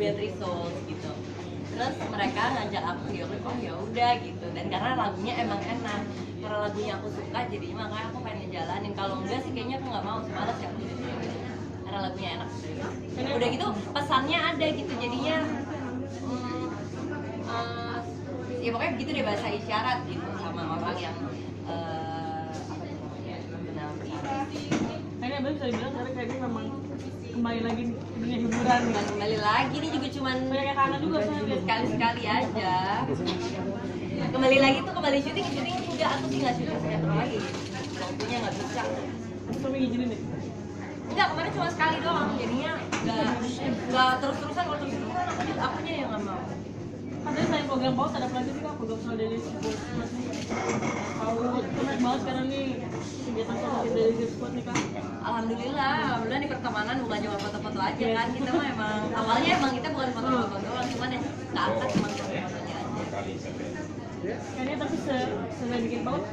Beatrice Souls gitu. Terus mereka ngajak aku video klip, oh ya udah gitu. Dan karena lagunya emang enak, karena lagunya aku suka, jadi makanya aku pengen ngejalanin. Kalau enggak sih kayaknya aku nggak mau, males ya aku gitu. Karena lagunya enak. Udah gitu pesannya ada gitu, jadinya ya pokoknya begitu deh, bahasa isyarat gitu sama orang yang apa namanya, mengenali. Kayaknya Abang bisa dibilang karena kayaknya memang kembali lagi ke dunia hiburan nih. Bukan kembali lagi, ini juga cuman Banyak kangen juga soalnya. sekali-sekali aja. Kembali lagi tuh kembali syuting juga aku sih nggak syuting sinetron lagi. Waktunya nggak bisa. Suami ngizinin deh. Enggak, kemarin cuma sekali doang, jadinya nggak terus-terusan. Kalau terus-terusan akunya yang nggak mau. Katanya selain program paus ada lagi sih kak, program soal dari support. Paus keren banget sekarang nih kegiatan soal dari support nih kak. Alhamdulillah nih pertemanan bukan cuma foto-foto aja kan. Kita mah awalnya emang kita bukan foto-foto doang, cuman yang keangkat cuma foto-fotonya aja. Kayaknya tapi bikin paus,